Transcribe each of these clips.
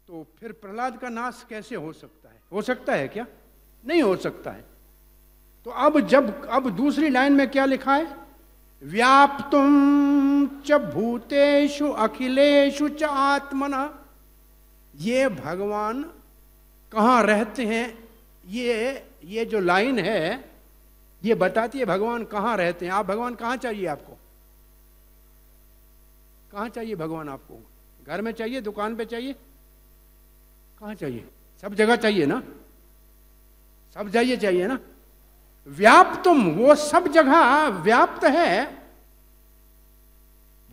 तो फिर प्रहलाद का नाश कैसे हो सकता है? हो सकता है क्या? नहीं हो सकता है। तो अब दूसरी लाइन में क्या लिखा है? व्याप्तुम च भूतेषु अखिलेषु च आत्मना। ये भगवान कहाँ रहते हैं? ये जो लाइन है ये बताती है भगवान कहाँ रहते हैं। आप भगवान कहाँ चाहिए आपको? कहाँ चाहिए भगवान आपको? घर में चाहिए? दुकान पे चाहिए? कहाँ चाहिए? सब जगह चाहिए ना? सब जगह चाहिए ना? व्याप्तुम, वो सब जगह व्याप्त है।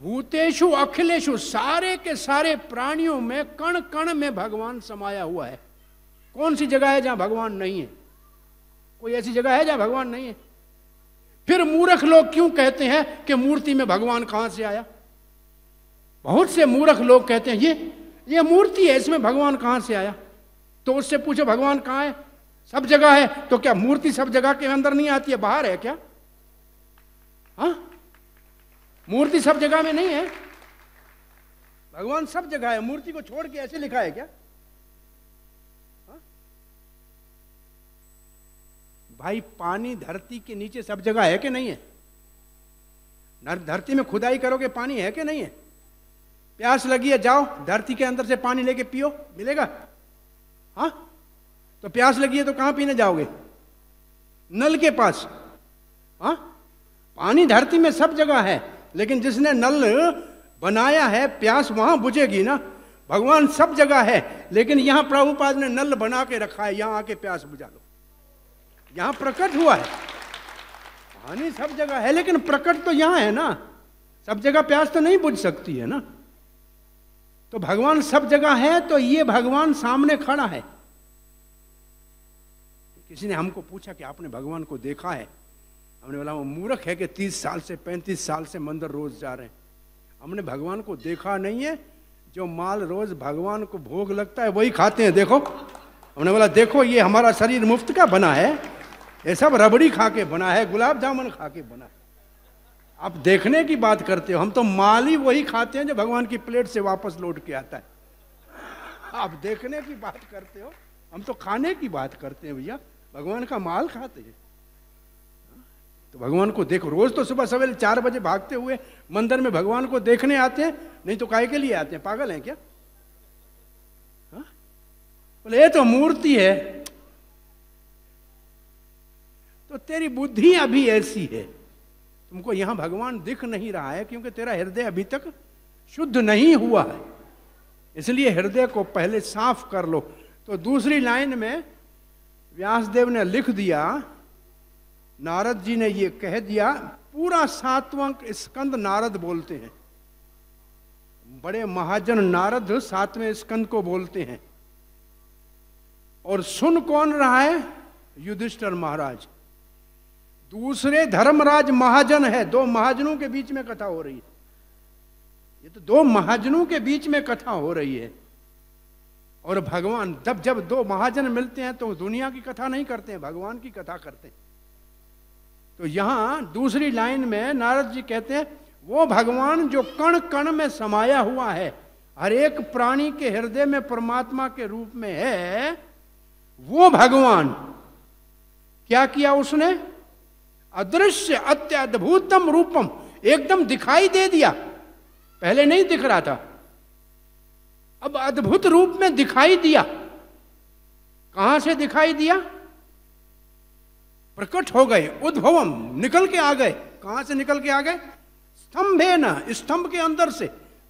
भूतेषु अखिलेषु, सारे के सारे प्राणियों में, कण कण में भगवान समाया हुआ है। कौन सी जगह है जहां भगवान नहीं है? कोई ऐसी जगह है जहां भगवान नहीं है? फिर मूर्ख लोग क्यों कहते हैं कि मूर्ति में भगवान कहां से आया? बहुत से मूर्ख लोग कहते हैं ये मूर्ति है, इसमें भगवान कहां से आया? तो उससे पूछो भगवान कहां है? सब जगह है। तो क्या मूर्ति सब जगह के अंदर नहीं आती है? बाहर है क्या? हाँ, मूर्ति सब जगह में नहीं है। भगवान सब जगह है। मूर्ति को छोड़ के ऐसे लिखा है क्या? हाँ? भाई, पानी धरती के नीचे सब जगह है कि नहीं है? धरती में खुदाई करोगे पानी है कि नहीं है? प्यास लगी है, जाओ धरती के अंदर से पानी लेके पियो, मिलेगा? हाँ, तो प्यास लगी है तो कहां पीने जाओगे? नल के पास। हाँ, पानी धरती में सब जगह है, लेकिन जिसने नल बनाया है प्यास वहां बुझेगी ना। भगवान सब जगह है, लेकिन यहां प्रभुपाद ने नल बना के रखा है, यहां आके प्यास बुझा लो। यहां प्रकट हुआ है। पानी सब जगह है, लेकिन प्रकट तो यहां है ना। सब जगह प्यास तो नहीं बुझ सकती है ना। तो भगवान सब जगह है, तो ये भगवान सामने खड़ा है। किसी ने हमको पूछा कि आपने भगवान को देखा है? हमने बोला वो मूर्ख है कि 30 साल से 35 साल से मंदिर रोज जा रहे हैं। हमने भगवान को देखा नहीं है। जो माल रोज भगवान को भोग लगता है वही खाते हैं। देखो, हमने बोला देखो ये हमारा शरीर मुफ्त का बना है, ये सब रबड़ी खा के बना है, गुलाब जामुन खा के बना है। आप देखने की बात करते हो, हम तो माल ही वही खाते हैं जो भगवान की प्लेट से वापस लौट के आता है। आप देखने की बात करते हो, हम तो खाने की बात करते हैं भैया। भगवान का माल खाते हैं। तो भगवान को देखो, रोज तो सुबह सवेरे 4 बजे भागते हुए मंदिर में भगवान को देखने आते हैं, नहीं तो काहे के लिए आते हैं? पागल हैं क्या? हाँ? बोले ये तो मूर्ति है। तो तेरी बुद्धि अभी ऐसी है, तुमको यहां भगवान दिख नहीं रहा है क्योंकि तेरा हृदय अभी तक शुद्ध नहीं हुआ है। इसलिए हृदय को पहले साफ कर लो। तो दूसरी लाइन में व्यासदेव ने लिख दिया, नारद जी ने ये कह दिया। पूरा 7वां स्कंद नारद बोलते हैं। बड़े महाजन नारद 7वें स्कंद को बोलते हैं। और सुन कौन रहा है? युधिष्ठिर महाराज। दूसरे धर्मराज महाजन है। 2 महाजनों के बीच में कथा हो रही है। ये तो 2 महाजनों के बीच में कथा हो रही है। और भगवान जब 2 महाजन मिलते हैं तो दुनिया की कथा नहीं करते हैं, भगवान की कथा करते हैं। तो यहां दूसरी लाइन में नारद जी कहते हैं वो भगवान जो कण कण में समाया हुआ है, हर एक प्राणी के हृदय में परमात्मा के रूप में है, वो भगवान क्या किया उसने? अदृश्य अत्यद्भुतम रूपम, एकदम दिखाई दे दिया। पहले नहीं दिख रहा था, अब अद्भुत रूप में दिखाई दिया। कहां से दिखाई दिया? प्रकट हो गए, उद्भवम, निकल के आ गए। कहां से निकल के आ गए? स्तंभे न, स्तंभ के अंदर से,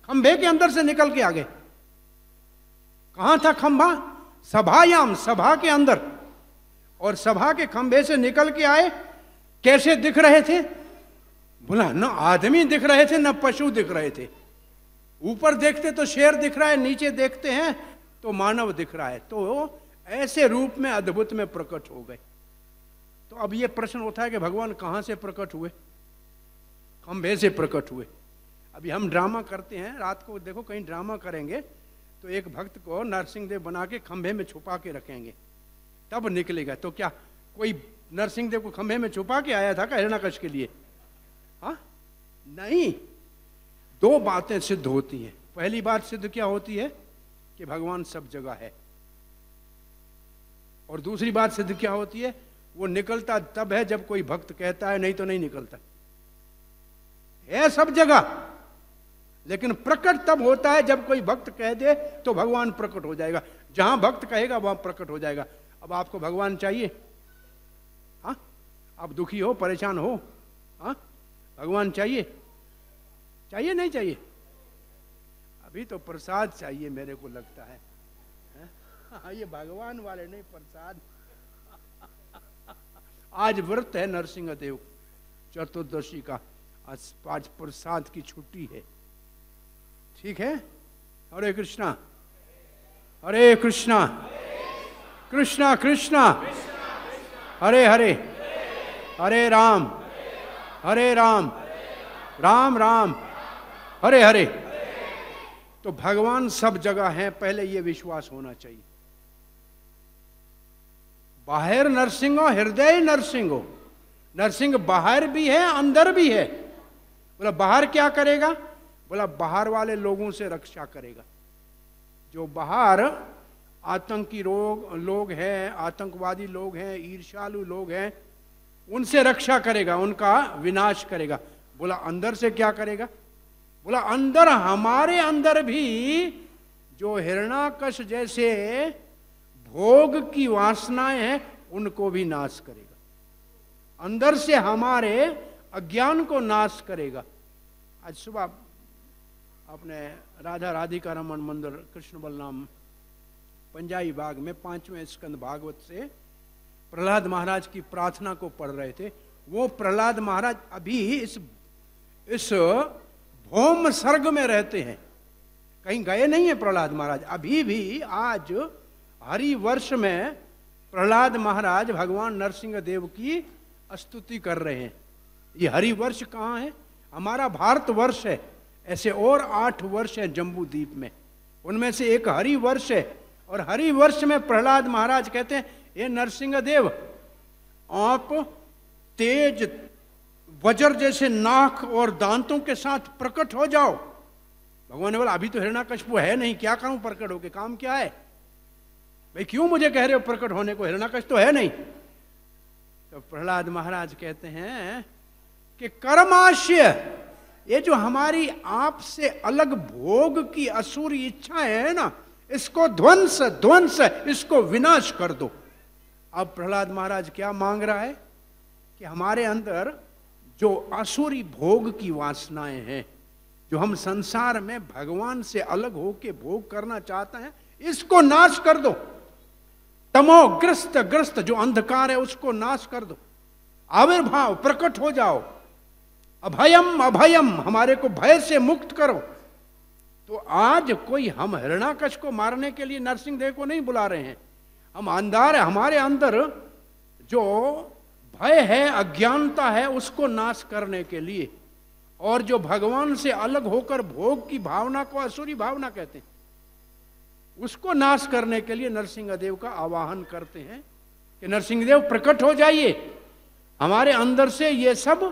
खंभे के अंदर से निकल के आ गए। कहां था खंभा? सभायाम, सभा के अंदर। और सभा के खंभे से निकल के आए। कैसे दिख रहे थे? बोला न आदमी दिख रहे थे न पशु दिख रहे थे। ऊपर देखते तो शेर दिख रहा है, नीचे देखते हैं तो मानव दिख रहा है। तो ऐसे रूप में अद्भुत में प्रकट हो गए। तो अब ये प्रश्न उठा है कि भगवान कहां से प्रकट हुए? खंभे से प्रकट हुए। अभी हम ड्रामा करते हैं, रात को देखो कहीं ड्रामा करेंगे तो एक भक्त को नरसिंहदेव बना के खंभे में छुपा के रखेंगे, तब निकलेगा। तो क्या कोई नरसिंहदेव को खंभे में छुपा के आया था क्या हिरण्यकश्यप के लिए? हाँ, नहीं। 2 बातें सिद्ध होती हैं। पहली बात सिद्ध क्या होती है? कि कि भगवान सब जगह है। और दूसरी बात सिद्ध क्या होती है, वो निकलता तब है जब कोई भक्त कहता है, नहीं तो नहीं निकलता है सब जगह। लेकिन प्रकट तब होता है जब कोई भक्त कह दे तो भगवान प्रकट हो जाएगा। जहां भक्त कहेगा वहां प्रकट हो जाएगा। अब आपको भगवान चाहिए? हाँ, आप दुखी हो, परेशान हो, हाँ, भगवान चाहिए? चाहिए नहीं चाहिए? अभी तो प्रसाद चाहिए मेरे को लगता है। हाँ, ये भगवान वाले नहीं, प्रसाद। आज व्रत है नरसिंह देव चतुर्दशी का, आज प्रसाद की छुट्टी है। ठीक है? हरे कृष्णा हरे कृष्णा कृष्णा कृष्णा हरे हरे, हरे राम राम राम हरे हरे। तो भगवान सब जगह है, पहले ये विश्वास होना चाहिए। बाहर नरसिंह हो, हृदय नरसिंह हो। नरसिंह बाहर भी है, अंदर भी है। बोला बाहर क्या करेगा? बोला बाहर वाले लोगों से रक्षा करेगा। जो बाहर आतंकी लोग हैं, आतंकवादी लोग हैं, ईर्ष्यालु लोग हैं, उनसे रक्षा करेगा, उनका विनाश करेगा। बोला अंदर से क्या करेगा? बोला अंदर, हमारे अंदर भी जो हिरण्याकश जैसे भोग की वासनाएं हैं उनको भी नाश करेगा। अंदर से हमारे अज्ञान को नाश करेगा। आज सुबह अपने राधा राधिका रमन मंदिर कृष्ण बलराम पंजाई बाग में 5वें स्कंद भागवत से प्रहलाद महाराज की प्रार्थना को पढ़ रहे थे। वो प्रहलाद महाराज अभी इस भौम सर्ग में रहते हैं, कहीं गए नहीं है प्रहलाद महाराज। अभी भी आज हरि वर्ष में प्रहलाद महाराज भगवान नरसिंह देव की स्तुति कर रहे हैं। ये हरि वर्ष कहाँ है? हमारा भारत वर्ष है। ऐसे और 8 वर्ष है जम्बू द्वीप में, उनमें से एक हरि वर्ष है। और हरि वर्ष में प्रहलाद महाराज कहते हैं, ये नरसिंह देव आप तेज वज्र जैसे नाक और दांतों के साथ प्रकट हो जाओ। भगवान ने बोला अभी तो हिरण्याकश्यप है नहीं, क्या करूं प्रकट होके, काम क्या है भाई, क्यों मुझे कह रहे हो प्रकट होने को, हिरण्याकश्यप तो है नहीं। तो प्रहलाद महाराज कहते हैं कि कर्माशय, ये जो हमारी आपसे अलग भोग की असुरी इच्छा है ना, इसको ध्वंस इसको विनाश कर दो। अब प्रहलाद महाराज क्या मांग रहा है कि हमारे अंदर जो असुरी भोग की वासनाएं हैं, जो हम संसार में भगवान से अलग होके भोग करना चाहते हैं, इसको नाश कर दो। तमोग्रस्त जो अंधकार है उसको नाश कर दो। आविर्भाव, प्रकट हो जाओ। अभयम, हमारे को भय से मुक्त करो। तो आज कोई हम हिरण्याकश को मारने के लिए नरसिंह देव को नहीं बुला रहे हैं। हम अंधार, हमारे अंदर जो भय है, अज्ञानता है, उसको नाश करने के लिए, और जो भगवान से अलग होकर भोग की भावना को असुरी भावना कहते हैं, उसको नाश करने के लिए नरसिंह देव का आवाहन करते हैं कि नरसिंह देव प्रकट हो जाइए, हमारे अंदर से ये सब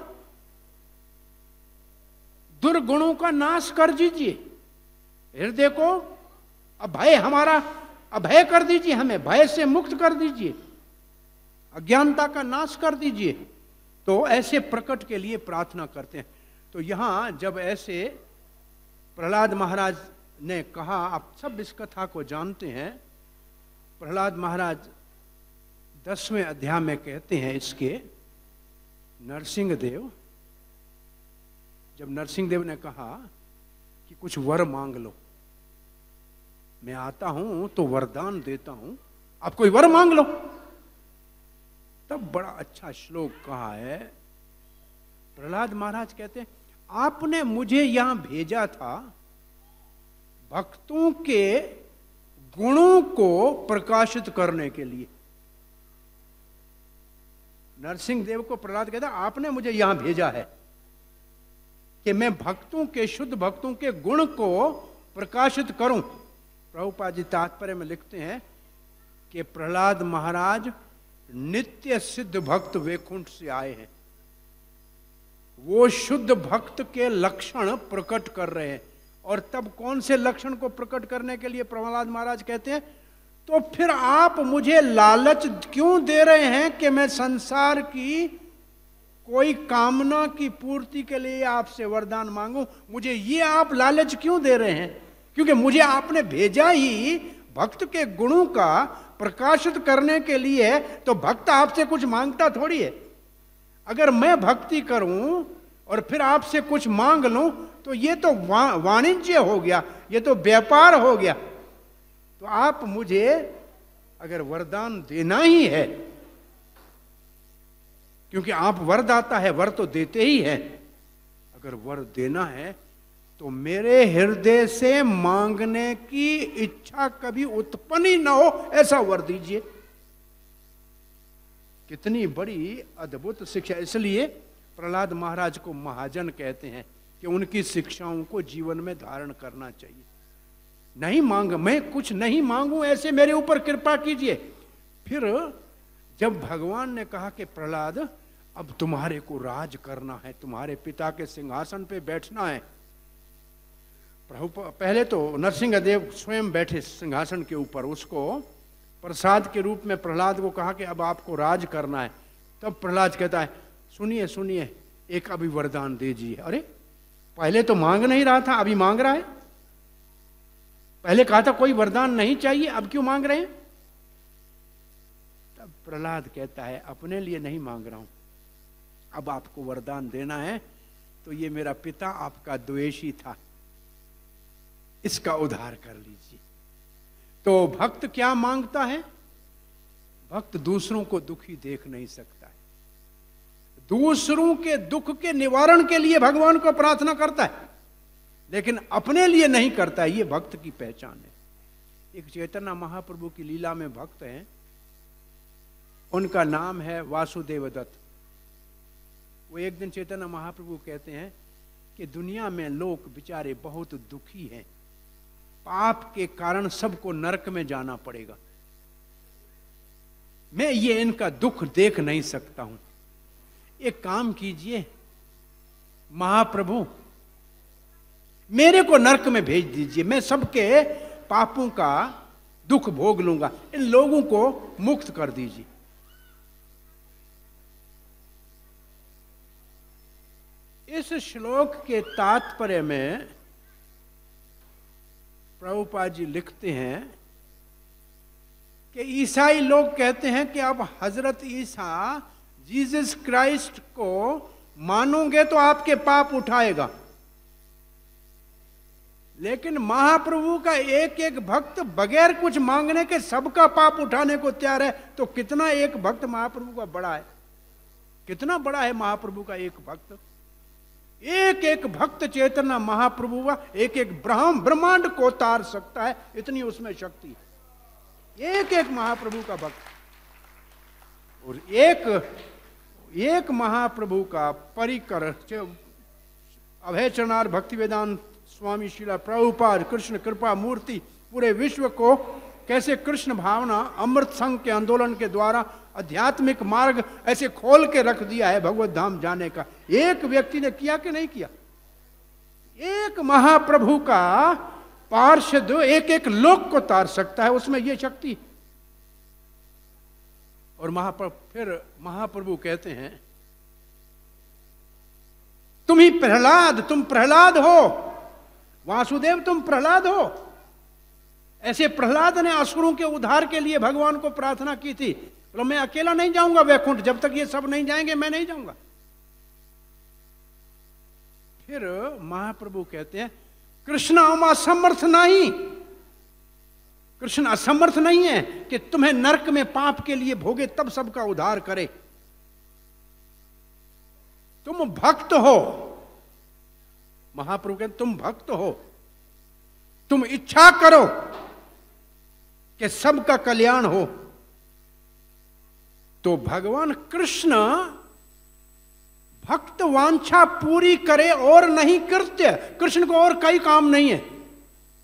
दुर्गुणों का नाश कर दीजिए। हृदय को अभय, हमारा अभय कर दीजिए, हमें भय से मुक्त कर दीजिए, अज्ञानता का नाश कर दीजिए। तो ऐसे प्रकट के लिए प्रार्थना करते हैं। तो यहां जब ऐसे प्रहलाद महाराज ने कहा, आप सब इस कथा को जानते हैं, प्रहलाद महाराज 10वें अध्याय में कहते हैं इसके, नरसिंह देव, जब नरसिंह देव ने कहा कि कुछ वर मांग लो, मैं आता हूं तो वरदान देता हूं, आप कोई वर मांग लो। तब बड़ा अच्छा श्लोक कहा है। प्रहलाद महाराज कहते हैं, आपने मुझे यहां भेजा था भक्तों के गुणों को प्रकाशित करने के लिए। नरसिंह देव को प्रहलाद कहता, आपने मुझे यहां भेजा है कि मैं भक्तों के, शुद्ध भक्तों के गुण को प्रकाशित करूं। प्रभुपाद जी तात्पर्य में लिखते हैं कि प्रहलाद महाराज नित्य सिद्ध भक्त वैकुंठ से आए हैं, वो शुद्ध भक्त के लक्षण प्रकट कर रहे हैं। और तब कौन से लक्षण को प्रकट करने के लिए प्रहलाद महाराज कहते हैं, तो फिर आप मुझे लालच क्यों दे रहे हैं कि मैं संसार की कोई कामना की पूर्ति के लिए आपसे वरदान मांगूं? मुझे ये आप लालच क्यों दे रहे हैं? क्योंकि मुझे आपने भेजा ही भक्त के गुणों का प्रकाशित करने के लिए है, तो भक्त आपसे कुछ मांगता थोड़ी है। अगर मैं भक्ति करूं और फिर आपसे कुछ मांग लूं तो ये तो वाणिज्य हो गया, ये तो व्यापार हो गया। तो आप मुझे अगर वरदान देना ही है, क्योंकि आप वरदाता है, वर तो देते ही हैं, अगर वर देना है तो मेरे हृदय से मांगने की इच्छा कभी उत्पन्न ही ना हो, ऐसा वर दीजिए। कितनी बड़ी अद्भुत शिक्षा। इसलिए प्रहलाद महाराज को महाजन कहते हैं कि उनकी शिक्षाओं को जीवन में धारण करना चाहिए। नहीं मांग, मैं कुछ नहीं मांगू, ऐसे मेरे ऊपर कृपा कीजिए। फिर जब भगवान ने कहा कि प्रहलाद अब तुम्हारे को राज करना है, तुम्हारे पिता के सिंहासन पे बैठना है, प्रभु पहले तो नरसिंहदेव स्वयं बैठे सिंहासन के ऊपर, उसको प्रसाद के रूप में प्रहलाद को कहा कि अब आपको राज करना है। तब प्रहलाद कहता है, सुनिए सुनिए, एक अभी वरदान दीजिए। अरे पहले तो मांग नहीं रहा था, अभी मांग रहा है। पहले कहा था कोई वरदान नहीं चाहिए, अब क्यों मांग रहे हैं? तब प्रहलाद कहता है, अपने लिए नहीं मांग रहा हूं, अब आपको वरदान देना है तो ये मेरा पिता आपका द्वेषी था, इसका उद्धार कर लीजिए। तो भक्त क्या मांगता है? भक्त दूसरों को दुखी देख नहीं सकता है, दूसरों के दुख के निवारण के लिए भगवान को प्रार्थना करता है, लेकिन अपने लिए नहीं करता है। ये भक्त की पहचान है। एक चैतन्य महाप्रभु की लीला में भक्त हैं, उनका नाम है वासुदेव दत्त। वो एक दिन चैतन्य महाप्रभु कहते हैं कि दुनिया में लोग बेचारे बहुत दुखी हैं, पाप के कारण सबको नरक में जाना पड़ेगा, मैं ये इनका दुख देख नहीं सकता हूं। एक काम कीजिए महाप्रभु, मेरे को नरक में भेज दीजिए, मैं सबके पापों का दुख भोग लूंगा, इन लोगों को मुक्त कर दीजिए। इस श्लोक के तात्पर्य में प्रभुपाद जी लिखते हैं कि ईसाई लोग कहते हैं कि अब हजरत ईसा जीसस क्राइस्ट को मानोगे तो आपके पाप उठाएगा, लेकिन महाप्रभु का एक एक भक्त बगैर कुछ मांगने के सबका पाप उठाने को तैयार है। तो कितना एक भक्त महाप्रभु का बड़ा है, कितना बड़ा है महाप्रभु का एक भक्त। एक एक भक्त चैतन्य महाप्रभु का एक एक ब्रह्मांड को तार सकता है, इतनी उसमें शक्ति है एक एक महाप्रभु का भक्त। और एक महाप्रभु का परिकर अभय चरणार भक्ति वेदांत स्वामी श्रीला प्रभुपाद कृष्ण कृपा मूर्ति पूरे विश्व को कैसे कृष्ण भावना अमृत संघ के आंदोलन के द्वारा आध्यात्मिक मार्ग ऐसे खोल के रख दिया है भगवत धाम जाने का। एक व्यक्ति ने किया कि नहीं किया? एक महाप्रभु का पार्षद एक एक लोक को तार सकता है, उसमें यह शक्ति। और फिर महाप्रभु कहते हैं, तुम ही प्रहलाद, तुम प्रहलाद हो, वासुदेव तुम प्रहलाद हो। ऐसे प्रहलाद ने असुरों के उद्धार के लिए भगवान को प्रार्थना की थी, बोला मैं अकेला नहीं जाऊंगा वैकुंठ, जब तक ये सब नहीं जाएंगे मैं नहीं जाऊंगा। फिर महाप्रभु कहते हैं, कृष्ण असमर्थ नहीं, कृष्ण असमर्थ नहीं है कि तुम्हें नरक में पाप के लिए भोगे तब सबका उद्धार करे। तुम भक्त हो, महाप्रभु कहते तुम भक्त हो, तुम इच्छा करो कि सबका कल्याण हो। तो भगवान कृष्ण भक्त वांछा पूरी करे और नहीं कृत्य। कृष्ण को और कई काम नहीं है,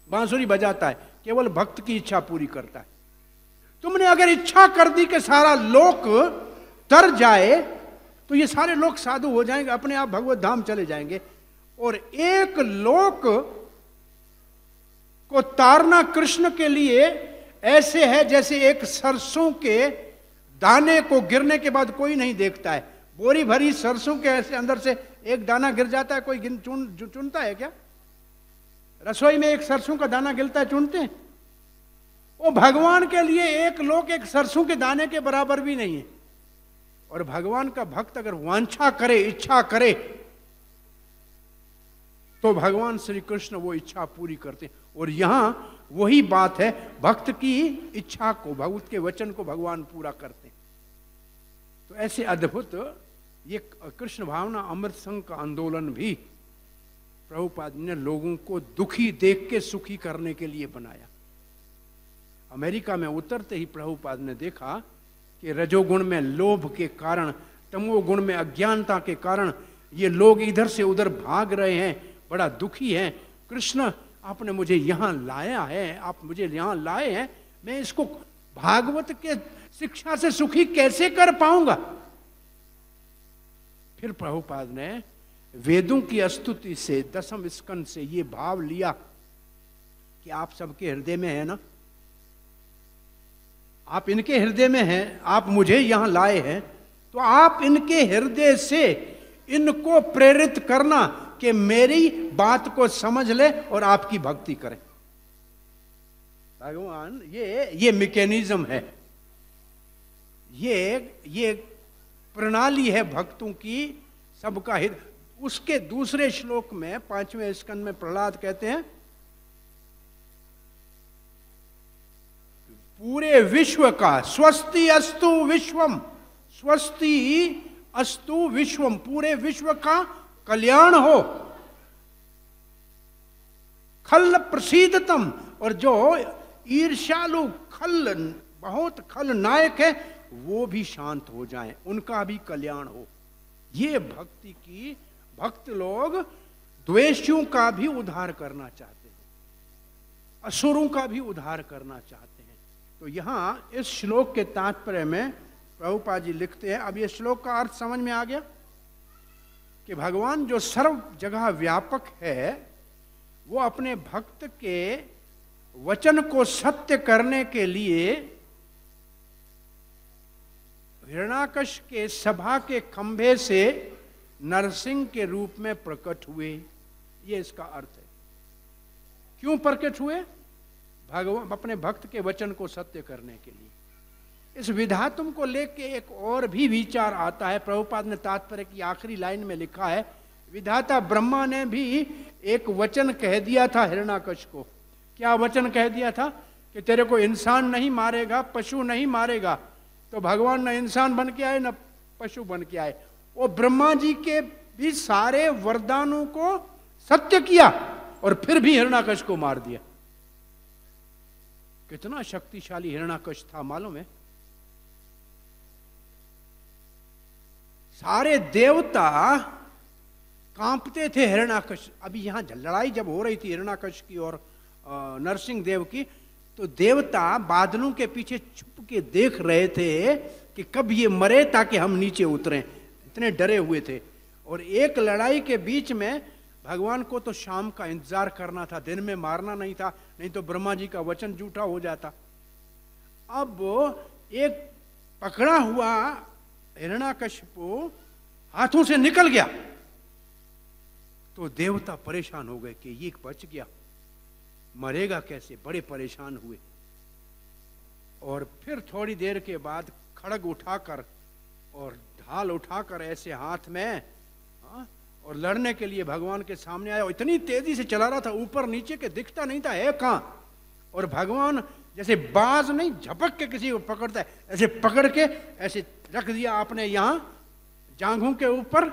बांसुरी बजाता है, केवल भक्त की इच्छा पूरी करता है। तुमने अगर इच्छा कर दी कि सारा लोक तर जाए तो ये सारे लोग साधु हो जाएंगे, अपने आप भगवत धाम चले जाएंगे। और एक लोक को तारना कृष्ण के लिए ऐसे है जैसे एक सरसों के दाने को गिरने के बाद कोई नहीं देखता है। बोरी भरी सरसों के ऐसे अंदर से एक दाना गिर जाता है, कोई चुनता है क्या? रसोई में एक सरसों का दाना गिरता है, चुनते हैं? वो भगवान के लिए एक लोग एक सरसों के दाने के बराबर भी नहीं है। और भगवान का भक्त अगर वांछा करे, इच्छा करे, तो भगवान श्री कृष्ण वो इच्छा पूरी करते हैं। और यहां वही बात है, भक्त की इच्छा को, भगवत के वचन को भगवान पूरा करते हैं। तो ऐसे अद्भुत ये कृष्ण भावना अमृत संघ का आंदोलन भी प्रभुपाद ने लोगों को दुखी देख के सुखी करने के लिए बनाया। अमेरिका में उतरते ही प्रभुपाद ने देखा कि रजोगुण में लोभ के कारण, तमोगुण में अज्ञानता के कारण ये लोग इधर से उधर भाग रहे हैं, बड़ा दुखी हैं। कृष्ण आपने मुझे यहाँ लाया है, आप मुझे यहाँ लाए हैं, मैं इसको भागवत के शिक्षा से सुखी कैसे कर पाऊंगा? फिर प्रभुपाद ने वेदों की स्तुति से, दसम स्कंद से ये भाव लिया कि आप सबके हृदय में है ना, आप इनके हृदय में हैं, आप मुझे यहां लाए हैं, तो आप इनके हृदय से इनको प्रेरित करना कि मेरी बात को समझ ले और आपकी भक्ति करें। भगवान ये मैकेनिज्म है, ये प्रणाली है भक्तों की, सबका हित। उसके दूसरे श्लोक में 5वें स्कंद में प्रहलाद कहते हैं, पूरे विश्व का स्वस्ति अस्तु विश्वम, स्वस्ति अस्तु विश्वम, पूरे विश्व का कल्याण हो। खल प्रसीदतम, और जो ईर्ष्यालु बहुत खल नायक है वो भी शांत हो जाएं, उनका भी कल्याण हो। ये भक्ति की, भक्त लोग द्वेषियों का भी उद्धार करना चाहते हैं, असुरों का भी उद्धार करना चाहते हैं। तो यहां इस श्लोक के तात्पर्य में प्रभुपाद जी लिखते हैं, अब ये श्लोक का अर्थ समझ में आ गया कि भगवान जो सर्व जगह व्यापक है, वो अपने भक्त के वचन को सत्य करने के लिए हिरण्याकश के सभा के खंभे से नरसिंह के रूप में प्रकट हुए। ये इसका अर्थ है। क्यों प्रकट हुए? भगवान अपने भक्त के वचन को सत्य करने के लिए। इस विधातुम को लेके एक और भी विचार आता है। प्रभुपाद ने तात्पर्य की आखिरी लाइन में लिखा है, विधाता ब्रह्मा ने भी एक वचन कह दिया था हिरण्याकश को। क्या वचन कह दिया था? कि तेरे को इंसान नहीं मारेगा, पशु नहीं मारेगा। तो भगवान न इंसान बन के आए न पशु बन के आए, वो ब्रह्मा जी के भी सारे वरदानों को सत्य किया और फिर भी हिरण्याकश को मार दिया। कितना शक्तिशाली हिरण्याकश था मालूम है? सारे देवता कांपते थे हिरण्याकश। अभी यहां लड़ाई जब हो रही थी हिरण्याकश की और नरसिंह देव की, तो देवता बादलों के पीछे छुप के देख रहे थे कि कब ये मरे ताकि हम नीचे उतरें। इतने डरे हुए थे। और एक लड़ाई के बीच में भगवान को तो शाम का इंतजार करना था, दिन में मारना नहीं था, नहीं तो ब्रह्मा जी का वचन झूठा हो जाता। अब एक पकड़ा हुआ हिरण्याकशिपु हाथों से निकल गया तो देवता परेशान हो गए कि ये बच गया, मरेगा कैसे, बड़े परेशान हुए। और फिर थोड़ी देर के बाद खड़ग उठाकर और ढाल उठाकर ऐसे हाथ में और लड़ने के लिए भगवान के सामने आया। इतनी तेजी से चला रहा था, ऊपर नीचे के दिखता नहीं था है कहां। और भगवान जैसे बाज नहीं झपक के किसी को पकड़ता है, ऐसे पकड़ के ऐसे रख दिया आपने यहां जांघों के ऊपर,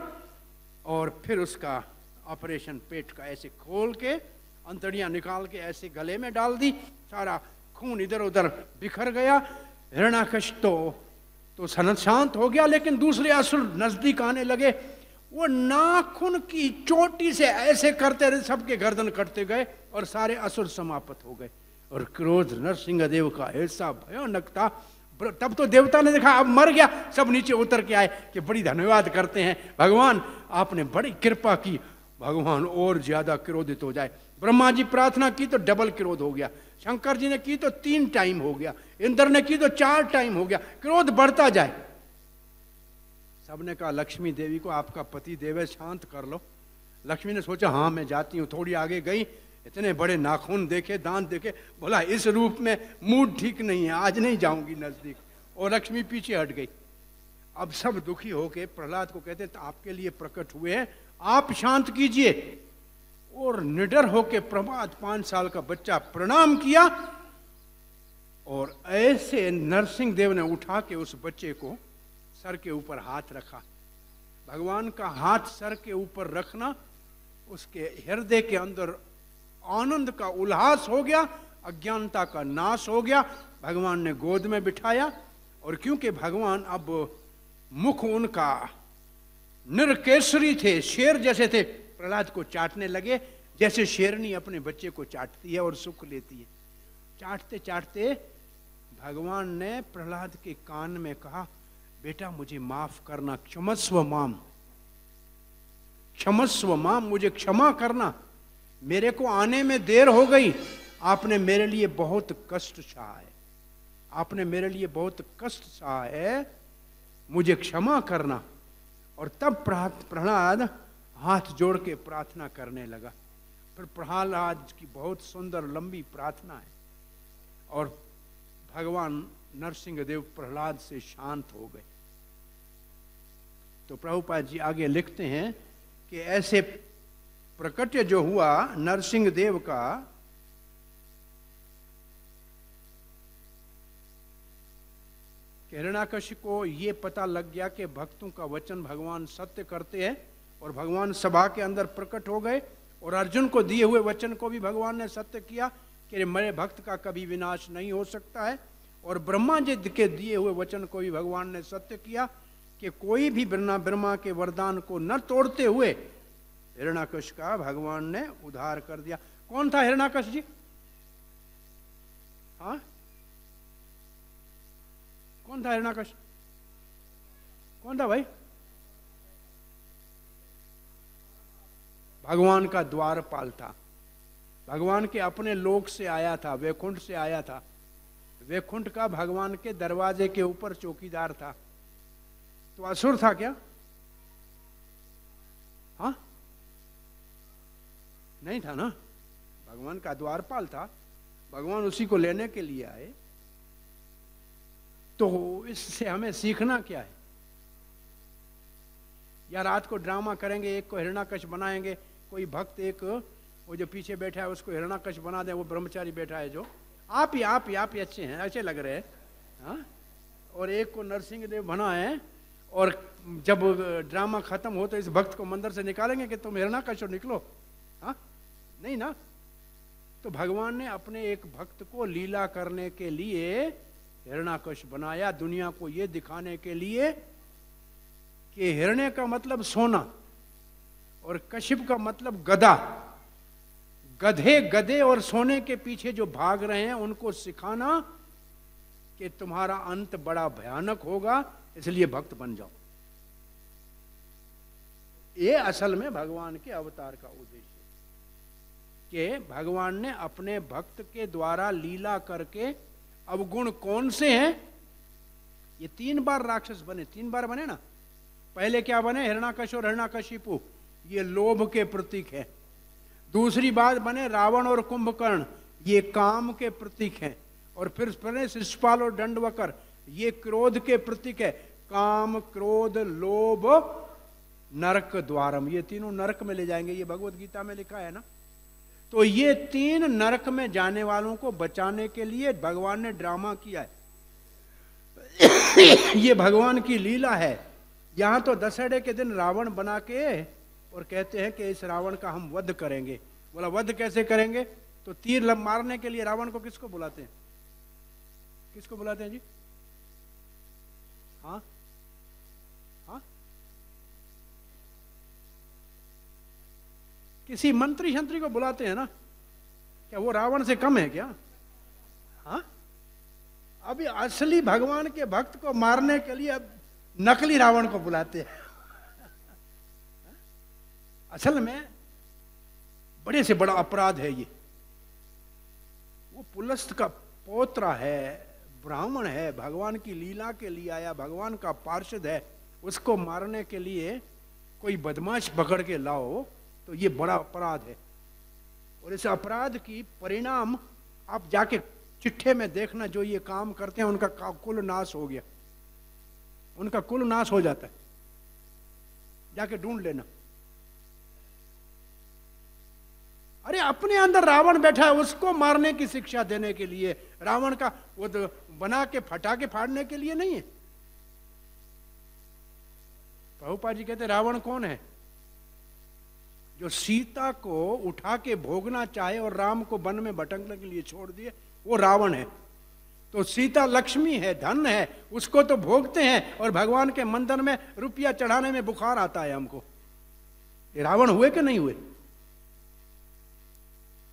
और फिर उसका ऑपरेशन पेट का ऐसे खोल के अंतड़ियां निकाल के ऐसे गले में डाल दी। सारा खून इधर उधर बिखर गया। हिरण्याकश तो शांत हो गया, लेकिन दूसरे असुर नजदीक आने लगे। वो नाखून की चोटी से ऐसे करते रहे, सबके गर्दन कटते गए और सारे असुर समाप्त हो गए। और क्रोध नरसिंह देव का ऐसा भयानक था। तब तो देवता ने देखा अब मर गया, सब नीचे उतर के आए कि बड़ी धन्यवाद करते हैं भगवान, आपने बड़ी कृपा की। भगवान और ज्यादा क्रोधित हो जाए। ब्रह्मा जी प्रार्थना की तो डबल क्रोध हो गया, शंकर जी ने की तो 3 टाइम हो गया, इंद्र ने की तो 4 टाइम हो गया, क्रोध बढ़ता जाए। सबने कहा लक्ष्मी देवी को, आपका पति देव है, शांत कर लो। लक्ष्मी ने सोचा हाँ मैं जाती हूँ, थोड़ी आगे गई, इतने बड़े नाखून देखे, दांत देखे, बोला इस रूप में मूड ठीक नहीं है, आज नहीं जाऊंगी नजदीक, और लक्ष्मी पीछे हट गई। अब सब दुखी होके प्रहलाद को कहते तो आपके लिए प्रकट हुए हैं, आप शांत कीजिए। और निडर होके प्रहलाद 5 साल का बच्चा प्रणाम किया, और ऐसे नरसिंह देव ने उठा के उस बच्चे को सर के ऊपर हाथ रखा। भगवान का हाथ सर के ऊपर रखना, उसके हृदय के अंदर आनंद का उल्लास हो गया, अज्ञानता का नाश हो गया। भगवान ने गोद में बिठाया, और क्योंकि भगवान अब मुख उनका निरकेसरी थे, शेर जैसे थे, प्रहलाद को चाटने लगे जैसे शेरनी अपने बच्चे को चाटती है और सुख लेती है। चाटते चाटते भगवान ने प्रहलाद के कान में कहा, बेटा मुझे माफ करना, क्षमस्व माम, क्षमस्व माम, मुझे क्षमा करना, मेरे को आने में देर हो गई, आपने मेरे लिए बहुत कष्ट सहा है, आपने मेरे लिए बहुत कष्ट सहा है, मुझे क्षमा करना। और तब प्रहलाद हाथ जोड़ के प्रार्थना करने लगा। फिर प्रहलाद की बहुत सुंदर लंबी प्रार्थना है, और भगवान नरसिंह देव प्रहलाद से शांत हो गए। तो प्रभुपाद जी आगे लिखते हैं कि ऐसे प्रकट्य जो हुआ नरसिंह देव का, हिरण्याकश्यप को ये पता लग गया कि भक्तों का वचन भगवान सत्य करते हैं, और भगवान सभा के अंदर प्रकट हो गए, और अर्जुन को दिए हुए वचन को भी भगवान ने सत्य किया कि मेरे भक्त का कभी विनाश नहीं हो सकता है। और ब्रह्मा जी के दिए हुए वचन को भी भगवान ने सत्य किया कि कोई भी ब्रह्मा के वरदान को न तोड़ते हुए हिरण्याकश्यप का भगवान ने उद्धार कर दिया। कौन था हिरण्याकश्यप जी? हाँ, कौन था हिरण्याकश्यप? कौन था भाई? भगवान का द्वारपाल था, भगवान के अपने लोक से आया था, वैकुंठ से आया था, वैकुंठ का भगवान के दरवाजे के ऊपर चौकीदार था। तो असुर था क्या? हाँ, नहीं था ना, भगवान का द्वारपाल था, भगवान उसी को लेने के लिए आए। तो इससे हमें सीखना क्या है? या रात को ड्रामा करेंगे, एक को हिरण्याकश्यप बनाएंगे, कोई भक्त एक वो जो पीछे बैठा है उसको हिरण्याकश्यप बना दे, वो ब्रह्मचारी बैठा है जो, आप ही अच्छे हैं, अच्छे लग रहे हैं, हाँ, और एक को नरसिंह देव बनाए, और जब ड्रामा खत्म हो तो इस भक्त को मंदिर से निकालेंगे कि तुम हिरण्याकश्यप निकलो? हाँ, नहीं ना। तो भगवान ने अपने एक भक्त को लीला करने के लिए हिरण्याकश्यप बनाया, दुनिया को ये दिखाने के लिए कि हिरण्य का मतलब सोना और कश्यप का मतलब गधा। गधे गधे और सोने के पीछे जो भाग रहे हैं उनको सिखाना कि तुम्हारा अंत बड़ा भयानक होगा, इसलिए भक्त बन जाओ। ये असल में भगवान के अवतार का उद्देश्य कि भगवान ने अपने भक्त के द्वारा लीला करके, अवगुण कौन से हैं? ये 3 बार राक्षस बने, 3 बार बने ना। पहले क्या बने? हिरण्याकश्यप और हिरण्याकशिपु, ये लोभ के प्रतीक है। दूसरी बात बने रावण और कुंभकर्ण, ये काम के प्रतीक हैं। और फिर बने शिशुपाल और दंडवकर, ये क्रोध के प्रतीक है। काम, क्रोध, लोभ, नरक द्वारम, ये तीनों नरक में ले जाएंगे, ये भगवत गीता में लिखा है ना। तो ये 3 नरक में जाने वालों को बचाने के लिए भगवान ने ड्रामा किया है। ये भगवान की लीला है। यहां तो दशहरे के दिन रावण बना के और कहते हैं कि इस रावण का हम वध करेंगे। बोला वध कैसे करेंगे? तो तीर मारने के लिए रावण को किसको बुलाते हैं? किसको बुलाते हैं जी? हाँ हाँ, किसी मंत्री शंत्री को बुलाते हैं ना। क्या वो रावण से कम है क्या? हाँ, अभी असली भगवान के भक्त को मारने के लिए अब नकली रावण को बुलाते हैं। असल में बड़े से बड़ा अपराध है ये। वो पुलस्त का पौत्र है, ब्राह्मण है, भगवान की लीला के लिए आया, भगवान का पार्षद है, उसको मारने के लिए कोई बदमाश पकड़ के लाओ तो ये बड़ा अपराध है। और इस अपराध की परिणाम आप जाके चिट्ठे में देखना, जो ये काम करते हैं उनका कुल नाश हो गया, उनका कुल नाश हो जाता है, जाके ढूंढ लेना। अरे अपने अंदर रावण बैठा है, उसको मारने की शिक्षा देने के लिए, रावण का वो तो बना के फटाके फाड़ने के लिए नहीं है। प्रभुपाद जी कहते रावण कौन है? जो सीता को उठा के भोगना चाहे और राम को वन में भटकने के लिए छोड़ दिए, वो रावण है। तो सीता लक्ष्मी है, धन है, उसको तो भोगते हैं और भगवान के मंदिर में रुपया चढ़ाने में बुखार आता है हमको। ये रावण हुए कि नहीं हुए?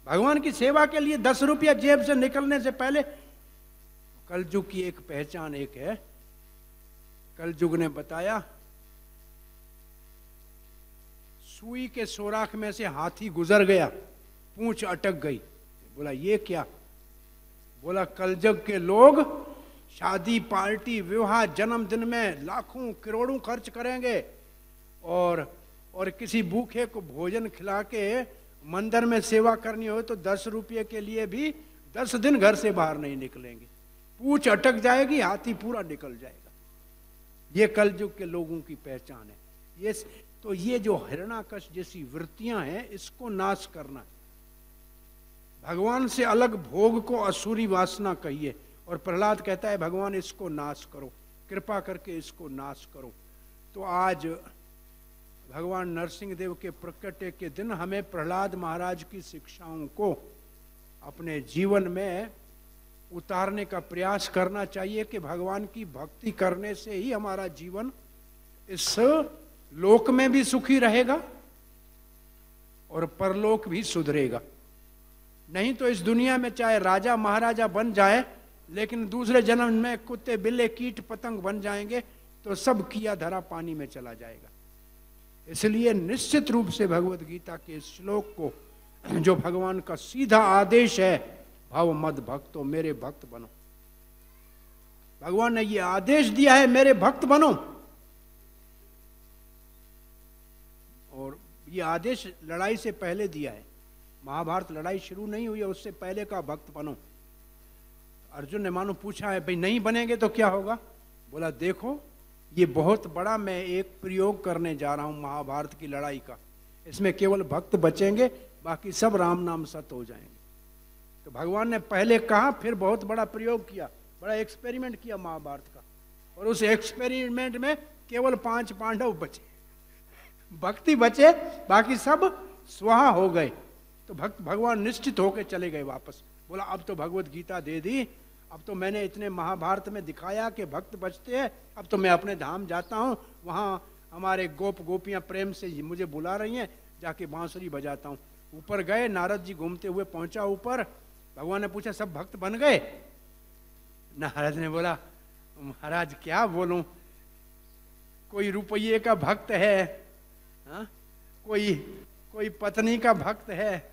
भगवान की सेवा के लिए 10 रुपया जेब से निकलने से पहले, कलयुग की एक पहचान एक है, कलयुग ने बताया सुई के सोराख में से हाथी गुजर गया, पूंछ अटक गई। बोला ये क्या? बोला कलयुग के लोग शादी पार्टी विवाह जन्मदिन में लाखों करोड़ों खर्च करेंगे और किसी भूखे को भोजन खिला के मंदिर में सेवा करनी हो तो 10 रुपये के लिए भी 10 दिन घर से बाहर नहीं निकलेंगे, पूंछ अटक जाएगी, हाथी पूरा निकल जाएगा। ये कलयुग के लोगों की पहचान है। ये जो हिरण्याकश जैसी वृत्तियां हैं, इसको नाश करना है। भगवान से अलग भोग को असुरी वासना कहिए, और प्रहलाद कहता है भगवान इसको नाश करो, कृपा करके इसको नाश करो। तो आज भगवान नरसिंह देव के प्रकटे के दिन हमें प्रहलाद महाराज की शिक्षाओं को अपने जीवन में उतारने का प्रयास करना चाहिए कि भगवान की भक्ति करने से ही हमारा जीवन इस लोक में भी सुखी रहेगा और परलोक भी सुधरेगा। नहीं तो इस दुनिया में चाहे राजा महाराजा बन जाए, लेकिन दूसरे जन्म में कुत्ते बिल्ले कीट पतंग बन जाएंगे तो सब किया धरा पानी में चला जाएगा। इसलिए निश्चित रूप से भगवत गीता के इस श्लोक को, जो भगवान का सीधा आदेश है, भव मद भक्तो, मेरे भक्त बनो, भगवान ने ये आदेश दिया है मेरे भक्त बनो। और ये आदेश लड़ाई से पहले दिया है, महाभारत लड़ाई शुरू नहीं हुई है उससे पहले का भक्त बनो। अर्जुन ने मानो पूछा है भाई नहीं बनेंगे तो क्या होगा? बोला देखो ये बहुत बड़ा मैं एक प्रयोग करने जा रहा हूं महाभारत की लड़ाई का, इसमें केवल भक्त बचेंगे, बाकी सब राम नाम सत हो जाएंगे। तो भगवान ने पहले कहा, फिर बहुत बड़ा प्रयोग किया, बड़ा एक्सपेरिमेंट किया महाभारत का, और उस एक्सपेरिमेंट में केवल 5 पांडव बचे, भक्ति बचे, बाकी सब स्वाहा हो गए। तो भगवान निश्चित होकर चले गए वापस। बोला अब तो भगवत गीता दे दी, अब तो मैंने इतने महाभारत में दिखाया कि भक्त बचते हैं, अब तो मैं अपने धाम जाता हूँ, वहाँ हमारे गोप गोपियाँ प्रेम से मुझे बुला रही हैं, जाके बांसुरी बजाता हूँ। ऊपर गए, नारद जी घूमते हुए पहुंचा ऊपर, भगवान ने पूछा सब भक्त बन गए? नारद ने बोला महाराज क्या बोलूं, कोई रुपये का भक्त है, हा? कोई पत्नी का भक्त है,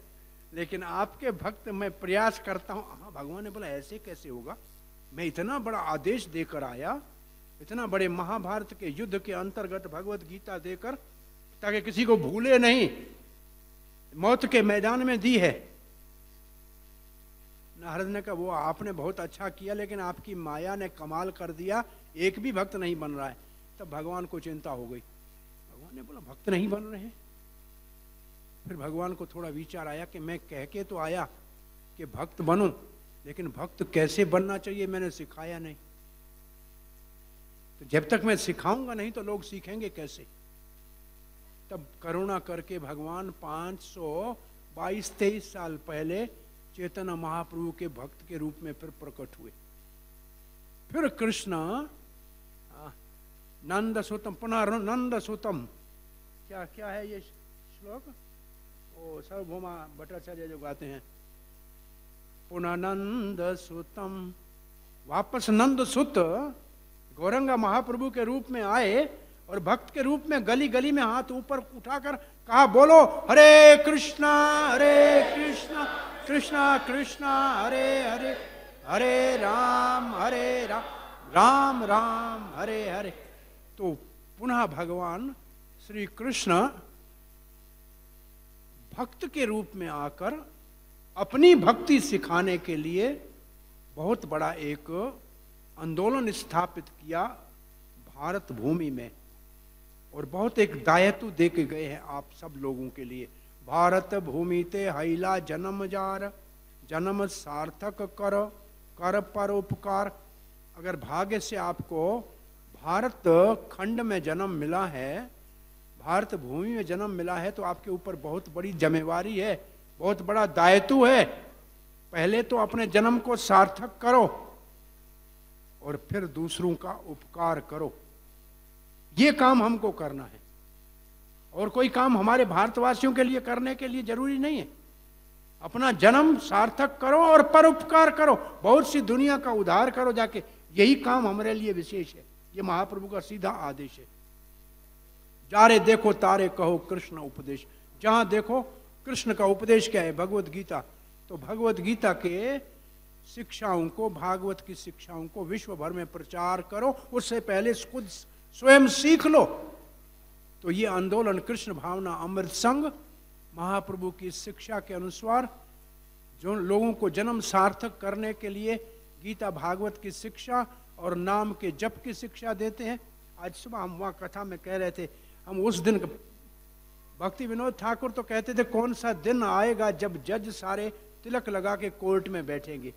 लेकिन आपके भक्त मैं प्रयास करता हूं। हाँ, भगवान ने बोला ऐसे कैसे होगा, मैं इतना बड़ा आदेश देकर आया, इतना बड़े महाभारत के युद्ध के अंतर्गत भगवत गीता देकर, ताकि किसी को भूले नहीं, मौत के मैदान में दी है। नारद ने कहा वो आपने बहुत अच्छा किया, लेकिन आपकी माया ने कमाल कर दिया, एक भी भक्त नहीं बन रहा है। तब भगवान को चिंता हो गई। भगवान ने बोला भक्त नहीं बन रहे हैं। फिर भगवान को थोड़ा विचार आया कि मैं कह के तो आया कि भक्त बनो, लेकिन भक्त कैसे बनना चाहिए मैंने सिखाया नहीं। तो जब तक मैं सिखाऊंगा नहीं तो लोग सीखेंगे कैसे? तब करुणा करके भगवान 522-23 साल पहले चैतन्य महाप्रभु के भक्त के रूप में फिर प्रकट हुए। फिर कृष्ण नंद सुतम, पुनः नंद सुतम, क्या है ये श्लोक? ओ सार्वभौमा भट्टाचार्य जो गाते हैं, पुनः नंद सुतम, वापस नंद सुत गौरंगा महाप्रभु के रूप में आए और भक्त के रूप में गली गली में हाथ ऊपर उठाकर कहा बोलो हरे कृष्णा कृष्णा कृष्णा हरे हरे, हरे राम राम राम हरे हरे। तो पुनः भगवान श्री कृष्ण भक्त के रूप में आकर अपनी भक्ति सिखाने के लिए बहुत बड़ा एक आंदोलन स्थापित किया भारत भूमि में, और बहुत एक दायित्व दे के गए हैं आप सब लोगों के लिए। भारत भूमि ते हैला जन्म जार, जन्म सार्थक कर, कर पर उपकार। अगर भाग्य से आपको भारत खंड में जन्म मिला है, भारत भूमि में जन्म मिला है, तो आपके ऊपर बहुत बड़ी जिम्मेवारी है, बहुत बड़ा दायित्व है। पहले तो अपने जन्म को सार्थक करो और फिर दूसरों का उपकार करो। ये काम हमको करना है, और कोई काम हमारे भारतवासियों के लिए करने के लिए जरूरी नहीं है। अपना जन्म सार्थक करो और परोपकार करो, बहुत सी दुनिया का उद्धार करो जाके। यही काम हमारे लिए विशेष है, ये महाप्रभु का सीधा आदेश है। जारे देखो तारे कहो कृष्ण उपदेश। जहां देखो कृष्ण का उपदेश क्या है, भगवत गीता। तो भगवत गीता के शिक्षाओं को, भागवत की शिक्षाओं को विश्व भर में प्रचार करो, उससे पहले खुद स्वयं सीख लो। तो ये आंदोलन कृष्ण भावना अमृत संघ महाप्रभु की शिक्षा के अनुसार जो लोगों को जन्म सार्थक करने के लिए गीता भागवत की शिक्षा और नाम के जप की शिक्षा देते हैं। आज सुबह हम वहाँ कथा में कह रहे थे, हम उस दिन भक्ति विनोद ठाकुर तो कहते थे कौन सा दिन आएगा जब जज सारे तिलक लगा के कोर्ट में बैठेंगे,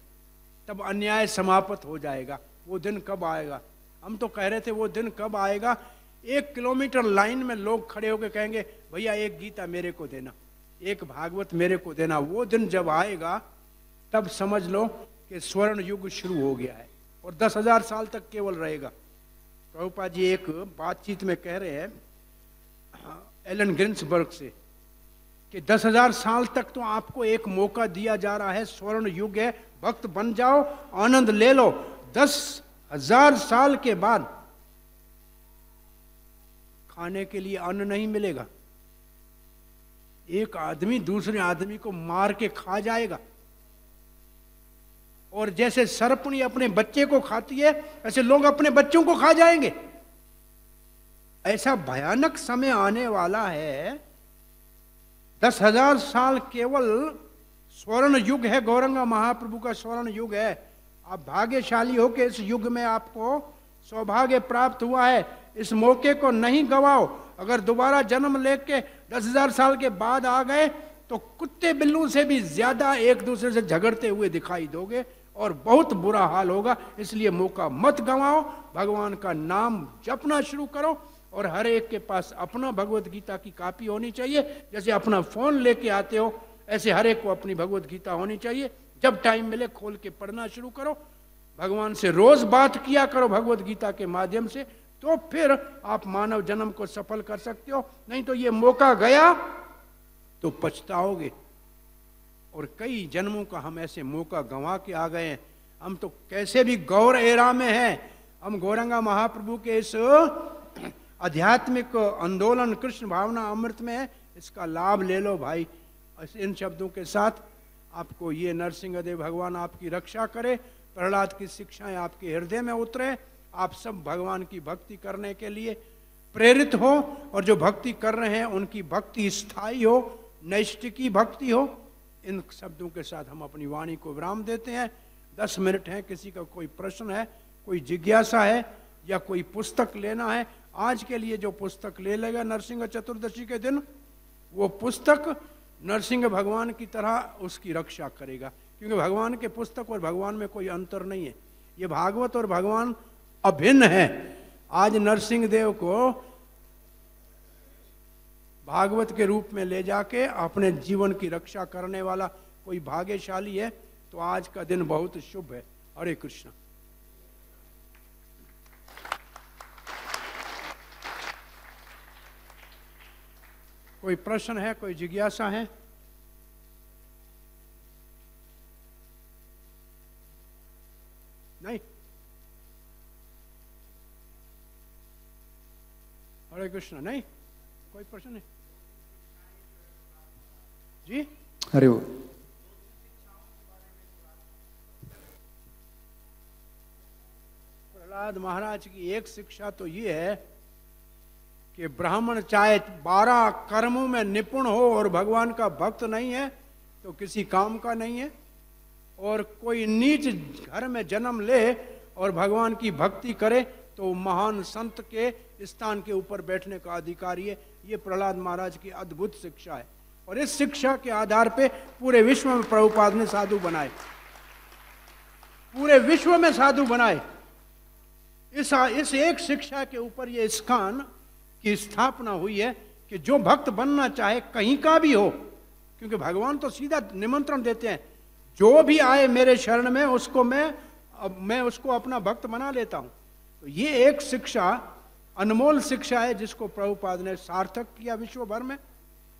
तब अन्याय समाप्त हो जाएगा। वो दिन कब आएगा? हम तो कह रहे थे वो दिन कब आएगा, 1 किलोमीटर लाइन में लोग खड़े होकर कहेंगे भैया एक गीता मेरे को देना, एक भागवत मेरे को देना। वो दिन जब आएगा तब समझ लो कि स्वर्ण युग शुरू हो गया है, और 10,000 साल तक केवल रहेगा। प्रभुपाद जी एक बातचीत में कह रहे हैं एलन गिन्सबर्ग से कि 10,000 साल तक तो आपको एक मौका दिया जा रहा है, स्वर्ण युग है, भक्त बन जाओ, आनंद ले लो। 10,000 साल के बाद खाने के लिए अन्न नहीं मिलेगा, एक आदमी दूसरे आदमी को मार के खा जाएगा, और जैसे सर्पणी अपने बच्चे को खाती है ऐसे लोग अपने बच्चों को खा जाएंगे। ऐसा भयानक समय आने वाला है। 10,000 साल केवल स्वर्ण युग है, गौरंगा महाप्रभु का स्वर्ण युग है। आप भाग्यशाली हो कि इस युग में आपको सौभाग्य प्राप्त हुआ है, इस मौके को नहीं गवाओ। अगर दोबारा जन्म लेके 10,000 साल के बाद आ गए तो कुत्ते बिल्लू से भी ज्यादा एक दूसरे से झगड़ते हुए दिखाई दोगे और बहुत बुरा हाल होगा। इसलिए मौका मत गंवाओ, भगवान का नाम जपना शुरू करो, और हर एक के पास अपना भगवत गीता की कॉपी होनी चाहिए। जैसे अपना फोन लेके आते हो ऐसे हर एक को अपनी भगवत गीता होनी चाहिए। जब टाइम मिले खोल के पढ़ना शुरू करो, भगवान से रोज बात किया करो भगवत गीता के माध्यम से, तो फिर आप मानव जन्म को सफल कर सकते हो। नहीं तो ये मौका गया तो पछताओगे। और कई जन्मों का हम ऐसे मौका गंवा के आ गए हैं। हम तो कैसे भी गौर एरा में हैं, हम गौरंगा महाप्रभु के इस आध्यात्मिक आंदोलन कृष्ण भावना अमृत में है, इसका लाभ ले लो भाई। इन शब्दों के साथ आपको ये नरसिंहदेव भगवान आपकी रक्षा करे, प्रहलाद की शिक्षाएं आपके हृदय में उतरे, आप सब भगवान की भक्ति करने के लिए प्रेरित हो, और जो भक्ति कर रहे हैं उनकी भक्ति स्थायी हो, नैष्ठिकी भक्ति हो। इन शब्दों के साथ हम अपनी वाणी को विराम देते हैं। 10 मिनट है, किसी का कोई प्रश्न है, कोई जिज्ञासा है या कोई पुस्तक लेना है, आज के लिए जो पुस्तक ले लेगा नरसिंह चतुर्दशी के दिन, वो पुस्तक नरसिंह भगवान की तरह उसकी रक्षा करेगा। क्योंकि भगवान के पुस्तक और भगवान में कोई अंतर नहीं है, ये भागवत और भगवान अभिन्न है। आज नरसिंह देव को भागवत के रूप में ले जाके अपने जीवन की रक्षा करने वाला कोई भाग्यशाली है, तो आज का दिन बहुत शुभ है। हरे कृष्ण। कोई प्रश्न है, कोई जिज्ञासा है? नहीं? हरे कृष्ण। नहीं कोई प्रश्न नहीं? जी अरे वो प्रहलाद महाराज की एक शिक्षा तो ये है कि ब्राह्मण चाहे 12 कर्मों में निपुण हो और भगवान का भक्त नहीं है तो किसी काम का नहीं है, और कोई नीच घर में जन्म ले और भगवान की भक्ति करे तो महान संत के स्थान के ऊपर बैठने का अधिकारी है। ये प्रहलाद महाराज की अद्भुत शिक्षा है, और इस शिक्षा के आधार पे पूरे विश्व में प्रभुपाद ने साधु बनाए, पूरे विश्व में साधु बनाए। इस एक शिक्षा के ऊपर ये इस्कॉन की स्थापना हुई है कि जो भक्त बनना चाहे कहीं का भी हो, क्योंकि भगवान तो सीधा निमंत्रण देते हैं, जो भी आए मेरे शरण में उसको मैं उसको अपना भक्त बना लेता हूं। तो ये एक शिक्षा, अनमोल शिक्षा है, जिसको प्रभुपाद ने सार्थक किया विश्व भर में।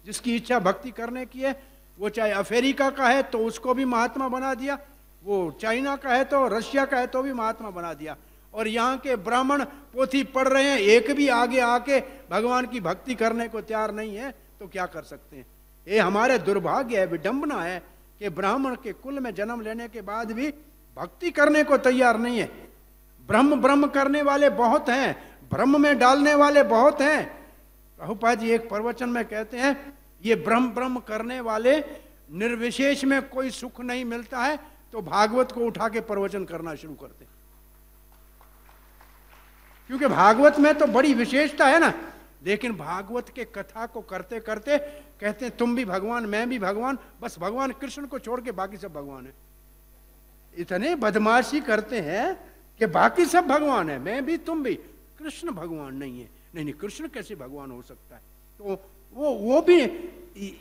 जिसकी इच्छा भक्ति करने की है, वो चाहे अफ्रीका का है तो उसको भी महात्मा बना दिया, वो चाइना का है तो रशिया का है तो भी महात्मा बना दिया। और यहाँ के ब्राह्मण पोथी पढ़ रहे हैं, एक भी आगे आके भगवान की भक्ति करने को तैयार नहीं है, तो क्या कर सकते हैं। ये हमारे दुर्भाग्य है, विडंबना है कि ब्राह्मण के कुल में जन्म लेने के बाद भी भक्ति करने को तैयार नहीं है। ब्रह्म ब्रह्म करने वाले बहुत हैं, ब्रह्म में डालने वाले बहुत हैं। प्रभुपाद जी एक प्रवचन में कहते हैं, ये ब्रह्म ब्रह्म करने वाले निर्विशेष में कोई सुख नहीं मिलता है तो भागवत को उठा के प्रवचन करना शुरू करते हैं, क्योंकि भागवत में तो बड़ी विशेषता है ना। लेकिन भागवत के कथा को करते करते कहते हैं तुम भी भगवान, मैं भी भगवान, बस भगवान कृष्ण को छोड़ के बाकी सब भगवान है। इतने बदमाशी करते हैं कि बाकी सब भगवान है, मैं भी तुम भी, कृष्ण भगवान नहीं है। नहीं, कृष्ण कैसे भगवान हो सकता है। तो वो भी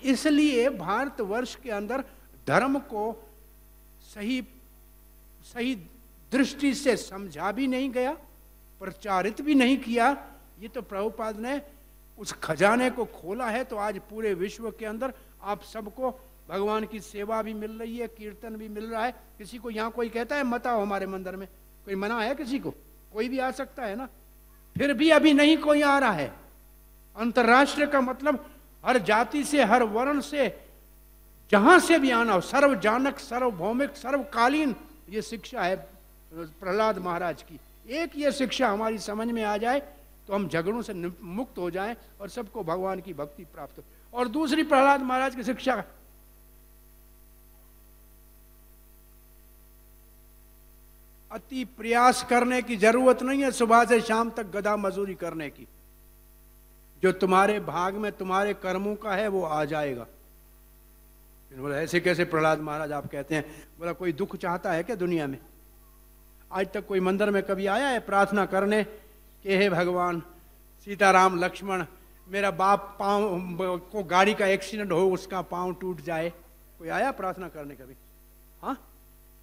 इसलिए भारतवर्ष के अंदर धर्म को सही दृष्टि से समझा भी नहीं गया, प्रचारित भी नहीं किया। ये तो प्रभुपाद ने उस खजाने को खोला है, तो आज पूरे विश्व के अंदर आप सबको भगवान की सेवा भी मिल रही है, कीर्तन भी मिल रहा है। किसी को यहाँ कोई कहता है मत आओ हमारे मंदिर में, कोई मना है किसी को? कोई भी आ सकता है ना। फिर भी अभी नहीं कोई आ रहा है। अंतर्राष्ट्रीय का मतलब हर जाति से, हर वर्ण से, जहां से भी आना हो, सर्वजानक, सर्वभौमिक, सर्वकालीन, ये शिक्षा है प्रहलाद महाराज की। एक ये शिक्षा हमारी समझ में आ जाए तो हम झगड़ों से मुक्त हो जाएं और सबको भगवान की भक्ति प्राप्त हो। और दूसरी प्रहलाद महाराज की शिक्षा, अति प्रयास करने की जरूरत नहीं है सुबह से शाम तक गधा मजदूरी करने की। जो तुम्हारे भाग में तुम्हारे कर्मों का है वो आ जाएगा। बोला ऐसे कैसे प्रहलाद महाराज आप कहते हैं? बोला कोई दुख चाहता है क्या दुनिया में? आज तक कोई मंदिर में कभी आया है प्रार्थना करने कि हे भगवान सीताराम लक्ष्मण, मेरा बाप पाँव को गाड़ी का एक्सीडेंट हो, उसका पाँव टूट जाए? कोई आया प्रार्थना करने कभी? हाँ,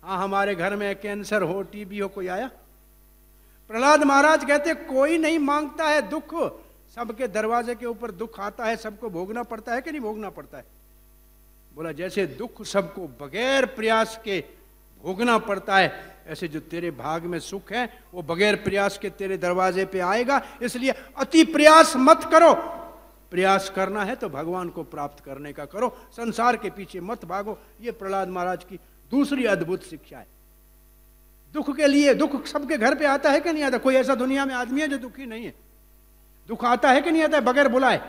हमारे घर में कैंसर हो, टीबी हो, कोई आया? प्रहलाद महाराज कहते कोई नहीं मांगता है दुख, सबके दरवाजे के ऊपर दुख आता है, सबको भोगना पड़ता है कि नहीं भोगना पड़ता है? बोला जैसे दुख सबको बगैर प्रयास के भोगना पड़ता है, ऐसे जो तेरे भाग में सुख है वो बगैर प्रयास के तेरे दरवाजे पे आएगा। इसलिए अति प्रयास मत करो, प्रयास करना है तो भगवान को प्राप्त करने का करो, संसार के पीछे मत भागो। ये प्रहलाद महाराज की दूसरी अद्भुत शिक्षा है। दुख के लिए, दुख सबके घर पे आता है कि नहीं आता? कोई ऐसा दुनिया में आदमी है जो दुखी नहीं है? दुख आता है कि नहीं आता है बगैर बुलाए?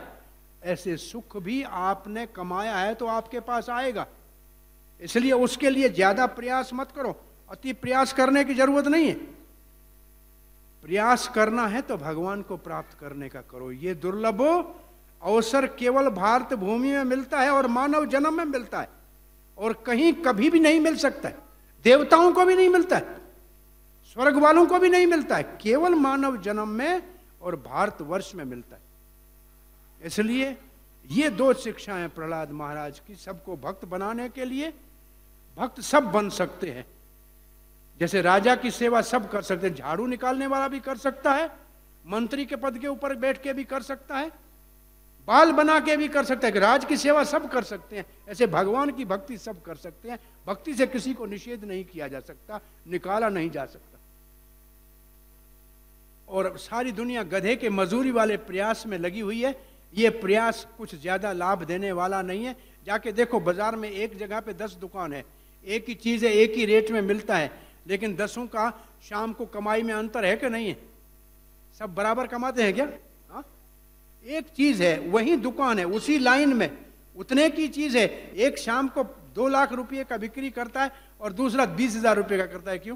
ऐसे सुख भी आपने कमाया है तो आपके पास आएगा। इसलिए उसके लिए ज्यादा प्रयास मत करो, अति प्रयास करने की जरूरत नहीं है। प्रयास करना है तो भगवान को प्राप्त करने का करो। ये दुर्लभ अवसर केवल भारत भूमि में मिलता है और मानव जन्म में मिलता है, और कहीं कभी भी नहीं मिल सकता है। देवताओं को भी नहीं मिलता है, स्वर्ग वालों को भी नहीं मिलता है, केवल मानव जन्म में और भारतवर्ष में मिलता है। इसलिए ये दो शिक्षाएं प्रहलाद महाराज की, सबको भक्त बनाने के लिए। भक्त सब बन सकते हैं, जैसे राजा की सेवा सब कर सकते हैं, झाड़ू निकालने वाला भी कर सकता है, मंत्री के पद के ऊपर बैठ के भी कर सकता है, बाल बना के भी कर सकता है। कि राज की सेवा सब कर सकते हैं, ऐसे भगवान की भक्ति सब कर सकते हैं। भक्ति से किसी को निषेध नहीं किया जा सकता, निकाला नहीं जा सकता। और सारी दुनिया गधे के मजूरी वाले प्रयास में लगी हुई है, ये प्रयास कुछ ज्यादा लाभ देने वाला नहीं है। जाके देखो बाजार में एक जगह पे 10 दुकान है, एक ही चीज है, एक ही रेट में मिलता है, लेकिन 10 का शाम को कमाई में अंतर है कि नहीं है? सब बराबर कमाते हैं क्या? हाँ, एक चीज है, वही दुकान है, उसी लाइन में उतने की चीज है, एक शाम को 2 लाख रुपए का बिक्री करता है और दूसरा 20,000 रुपए का करता है। क्यों?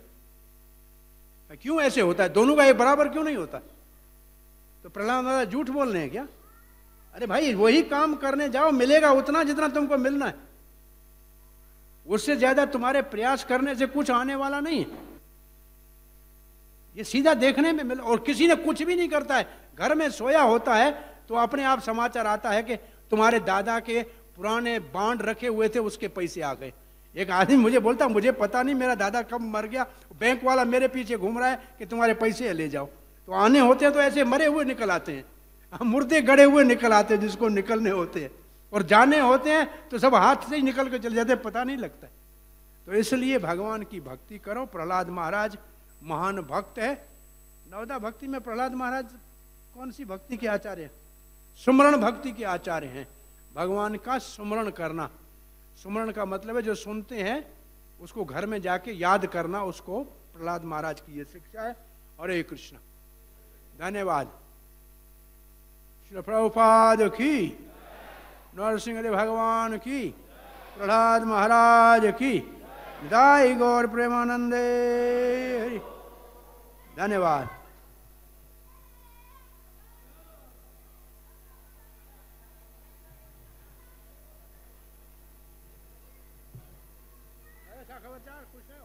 क्यों ऐसे होता है? दोनों का ये बराबर क्यों नहीं होता? तो प्रहलाद महाराज झूठ बोल रहे हैं क्या? अरे भाई, वही काम करने जाओ, मिलेगा उतना जितना तुमको मिलना है, उससे ज्यादा तुम्हारे प्रयास करने से कुछ आने वाला नहीं है। ये सीधा देखने में मिल, और किसी ने कुछ भी नहीं करता है, घर में सोया होता है तो अपने आप समाचार आता है कि तुम्हारे दादा के पुराने बांड रखे हुए थे, उसके पैसे आ गए। एक आदमी मुझे बोलता, मुझे पता नहीं मेरा दादा कब मर गया, बैंक वाला मेरे पीछे घूम रहा है कि तुम्हारे पैसे ले जाओ। तो आने होते हैं तो ऐसे मरे हुए निकल आते हैं, मुर्दे गड़े हुए निकल आते हैं जिसको निकलने होते हैं, और जाने होते हैं तो सब हाथ से ही निकल के चले जाते हैं, पता नहीं लगता। तो इसलिए भगवान की भक्ति करो। प्रहलाद महाराज महान भक्त है। नवदा भक्ति में प्रहलाद महाराज कौन सी भक्ति के आचार्य हैं? सुमरण भक्ति के आचार्य हैं। भगवान का सुमरण करना, सुमरण का मतलब है जो सुनते हैं उसको घर में जाके याद करना, उसको प्रहलाद महाराज की ये शिक्षा है। हरे कृष्ण। धन्यवाद। श्री प्रभुपाद की, नरसिंह देव भगवान की, प्रहलाद महाराज की, दाई गौर प्रेमानंदे। धन्यवाद। खबरदार खुश है।